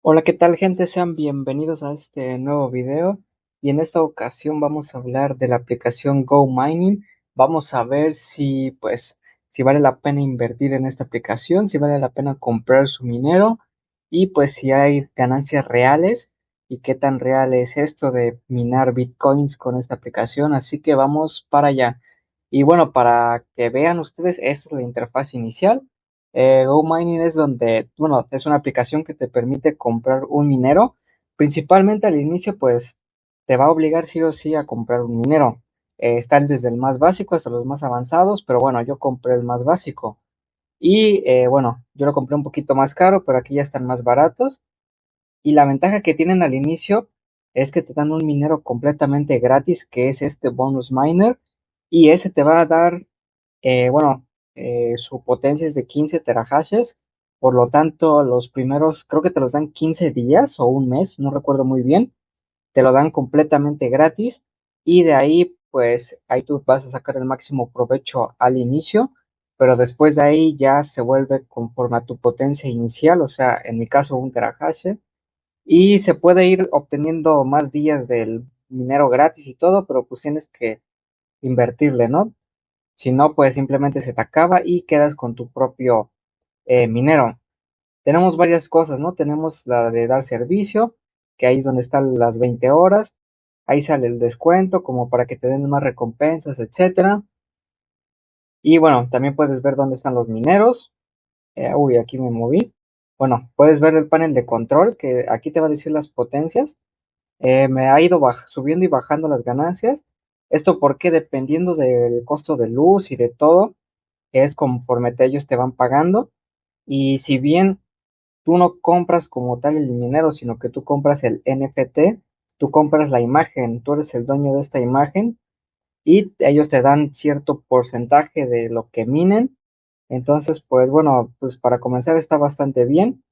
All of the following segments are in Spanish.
Hola, ¿qué tal, gente? Sean bienvenidos a este nuevo video y en esta ocasión vamos a hablar de la aplicación Go Mining. Vamos a ver si vale la pena invertir en esta aplicación, si vale la pena comprar su minero y pues si hay ganancias reales y qué tan real es esto de minar bitcoins con esta aplicación. Así que vamos para allá. Y bueno, para que vean ustedes, esta es la interfaz inicial. Go Mining es donde, bueno, es una aplicación que te permite comprar un minero. Principalmente al inicio, pues te va a obligar sí o sí a comprar un minero. Está desde el más básico hasta los más avanzados, pero bueno, yo compré el más básico. Y bueno, yo lo compré un poquito más caro, pero aquí ya están más baratos. Y la ventaja que tienen al inicio es que te dan un minero completamente gratis, que es este bonus miner. Y ese te va a dar bueno, su potencia es de 15 terahashes, por lo tanto, los primeros creo que te los dan 15 días o un mes, no recuerdo muy bien, te lo dan completamente gratis y de ahí, pues ahí tú vas a sacar el máximo provecho al inicio, pero después de ahí ya se vuelve conforme a tu potencia inicial, o sea, en mi caso un terahash, y se puede ir obteniendo más días del minero gratis y todo, pero pues tienes que invertirle, ¿no? Si no, pues simplemente se te acaba y quedas con tu propio minero. Tenemos varias cosas, ¿no? Tenemos la de dar servicio, que ahí es donde están las 20 horas. Ahí sale el descuento como para que te den más recompensas, etcétera. Y bueno, también puedes ver dónde están los mineros. Uy, aquí me moví. Bueno, puedes ver el panel de control, que aquí te va a decir las potencias. Me ha ido subiendo y bajando las ganancias. Esto porque dependiendo del costo de luz y de todo, es conforme ellos te van pagando. Y si bien tú no compras como tal el minero, sino que tú compras el NFT, tú compras la imagen, tú eres el dueño de esta imagen y ellos te dan cierto porcentaje de lo que minen. Entonces, pues bueno, pues para comenzar está bastante bien,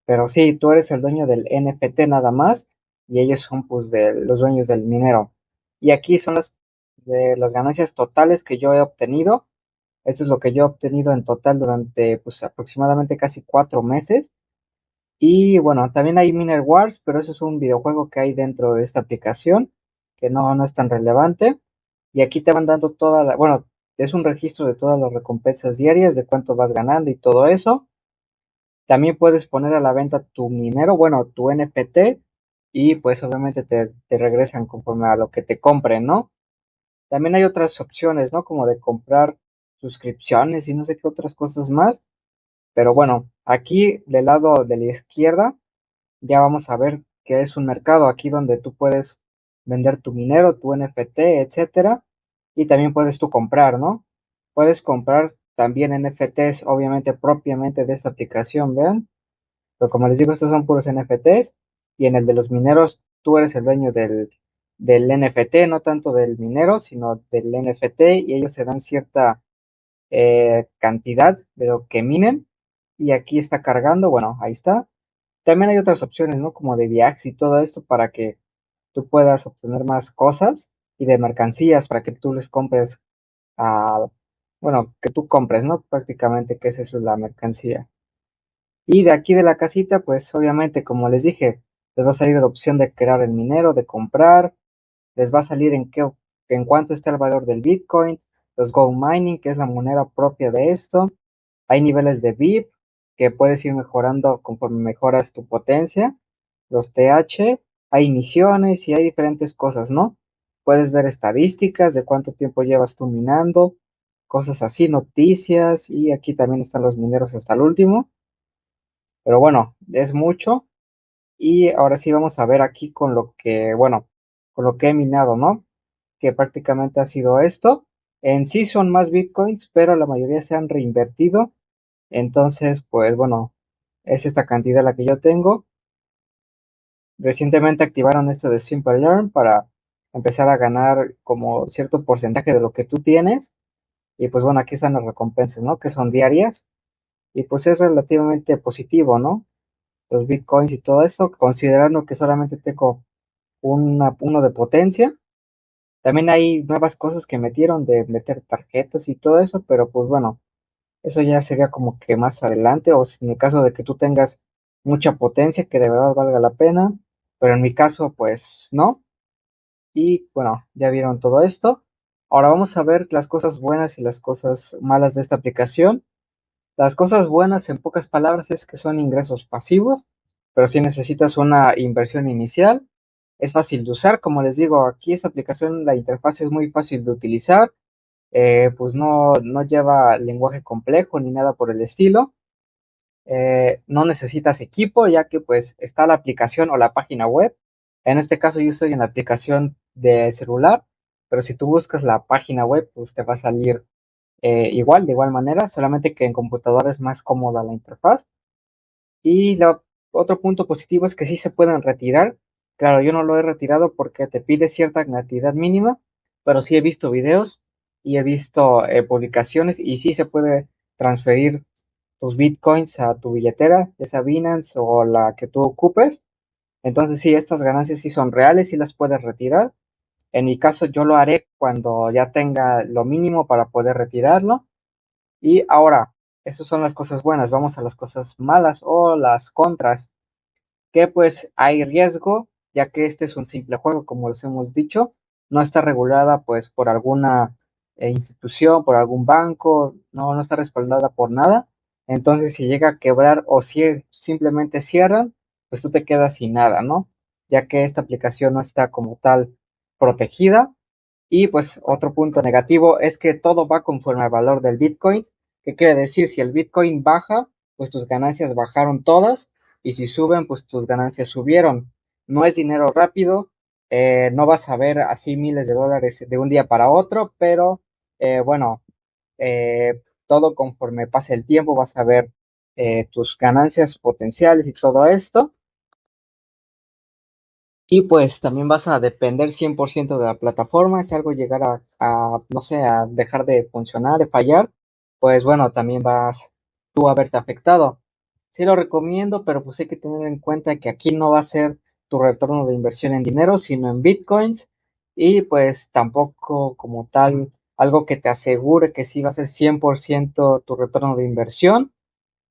pero sí, tú eres el dueño del NFT nada más y ellos son pues los dueños del minero. Y aquí son las ganancias totales que yo he obtenido. Esto es lo que yo he obtenido en total durante pues aproximadamente casi 4 meses. Y bueno, también hay Miner Wars, pero eso es un videojuego que hay dentro de esta aplicación, que no es tan relevante. Y aquí te van dando bueno, es un registro de todas las recompensas diarias, de cuánto vas ganando y todo eso. También puedes poner a la venta tu minero, bueno, tu NFT, y pues obviamente te regresan conforme a lo que te compren, ¿no? También hay otras opciones, ¿no? Como de comprar suscripciones y no sé qué otras cosas más. Pero bueno, aquí del lado de la izquierda ya vamos a ver que es un mercado aquí donde tú puedes vender tu minero, tu NFT, etcétera, y también puedes tú comprar, ¿no? Puedes comprar también NFTs, obviamente propiamente de esta aplicación, vean, pero como les digo, estos son puros NFTs y en el de los mineros tú eres el dueño del NFT, no tanto del minero, sino del NFT y ellos se dan cierta cantidad de lo que minen y aquí está cargando, bueno, ahí está. También hay otras opciones, ¿no? Como de viajes y todo esto para que tú puedas obtener más cosas y de mercancías para que tú les compres a, bueno, que tú compres, ¿no? Prácticamente que es eso la mercancía. Y de aquí de la casita, pues obviamente, como les dije, les va a salir la opción de crear el minero, de comprar, les va a salir en cuánto está el valor del Bitcoin, los Gold Mining, que es la moneda propia de esto. Hay niveles de VIP que puedes ir mejorando conforme mejoras tu potencia, los TH, hay misiones y hay diferentes cosas, ¿no? Puedes ver estadísticas de cuánto tiempo llevas tú minando, cosas así, noticias y aquí también están los mineros hasta el último. Pero bueno, es mucho. Y ahora sí vamos a ver aquí con lo que, bueno, con lo que he minado, ¿no? Que prácticamente ha sido esto. En sí son más bitcoins, pero la mayoría se han reinvertido. Entonces, pues bueno, es esta cantidad la que yo tengo. Recientemente activaron esto de Simple Learn para empezar a ganar como cierto porcentaje de lo que tú tienes. Y pues bueno, aquí están las recompensas, ¿no? Que son diarias. Y pues es relativamente positivo, ¿no? Los bitcoins y todo eso, considerando que solamente tengo uno de potencia. También hay nuevas cosas que metieron de meter tarjetas y todo eso, pero pues bueno, eso ya sería como que más adelante, o si en el caso de que tú tengas mucha potencia que de verdad valga la pena, pero en mi caso pues no. Y bueno, ya vieron todo esto. Ahora vamos a ver las cosas buenas y las cosas malas de esta aplicación. Las cosas buenas, en pocas palabras, es que son ingresos pasivos, pero si necesitas una inversión inicial, es fácil de usar. Como les digo, aquí esta aplicación, la interfaz es muy fácil de utilizar, pues no lleva lenguaje complejo ni nada por el estilo. No necesitas equipo, ya que pues está la aplicación o la página web. En este caso yo estoy en la aplicación de celular, pero si tú buscas la página web, pues te va a salir igual, de igual manera, solamente que en computadora es más cómoda la interfaz. Y otro punto positivo es que sí se pueden retirar. Claro, yo no lo he retirado porque te pide cierta cantidad mínima, pero sí he visto videos y he visto publicaciones y sí se puede transferir tus bitcoins a tu billetera, esa Binance o la que tú ocupes. Entonces sí, estas ganancias sí son reales y las puedes retirar. En mi caso yo lo haré cuando ya tenga lo mínimo para poder retirarlo. Y ahora, esas son las cosas buenas, vamos a las cosas malas o las contras, que pues hay riesgo, ya que este es un simple juego, como les hemos dicho, no está regulada pues por alguna institución, por algún banco, no está respaldada por nada, entonces si llega a quebrar o si simplemente cierran, pues tú te quedas sin nada, ¿no? Ya que esta aplicación no está como tal protegida. Y pues otro punto negativo es que todo va conforme al valor del Bitcoin. ¿Qué quiere decir? Si el Bitcoin baja, pues tus ganancias bajaron todas y si suben, pues tus ganancias subieron. No es dinero rápido, no vas a ver así miles de dólares de un día para otro, pero bueno, todo conforme pase el tiempo vas a ver tus ganancias potenciales y todo esto. Y pues también vas a depender 100% de la plataforma. Si algo llegara no sé, a dejar de funcionar, de fallar, pues bueno, también vas tú a verte afectado. Sí lo recomiendo, pero pues hay que tener en cuenta que aquí no va a ser tu retorno de inversión en dinero, sino en bitcoins. Y pues tampoco como tal algo que te asegure que sí va a ser 100% tu retorno de inversión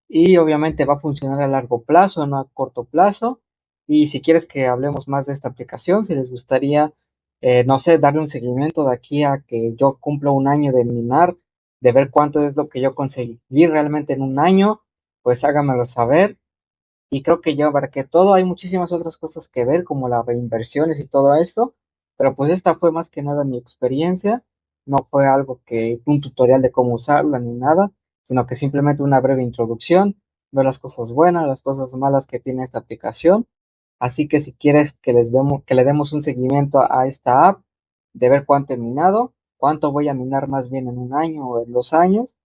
y obviamente va a funcionar a largo plazo, no a corto plazo. Y si quieres que hablemos más de esta aplicación, si les gustaría, no sé, darle un seguimiento de aquí a que yo cumplo un año de minar, de ver cuánto es lo que yo conseguí realmente en un año, pues háganmelo saber. Y creo que ya abarqué todo. Hay muchísimas otras cosas que ver, como las reinversiones y todo esto. Pero pues esta fue más que nada mi experiencia. No fue algo que un tutorial de cómo usarla ni nada, sino que simplemente una breve introducción, ver las cosas buenas, las cosas malas que tiene esta aplicación. Así que si quieres que le demos un seguimiento a esta app, de ver cuánto he minado, cuánto voy a minar más bien en un año o en 2 años,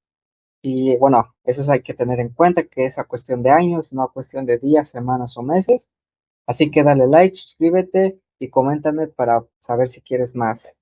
y bueno, eso hay que tener en cuenta que es a cuestión de años, no a cuestión de días, semanas o meses. Así que dale like, suscríbete y coméntame para saber si quieres más.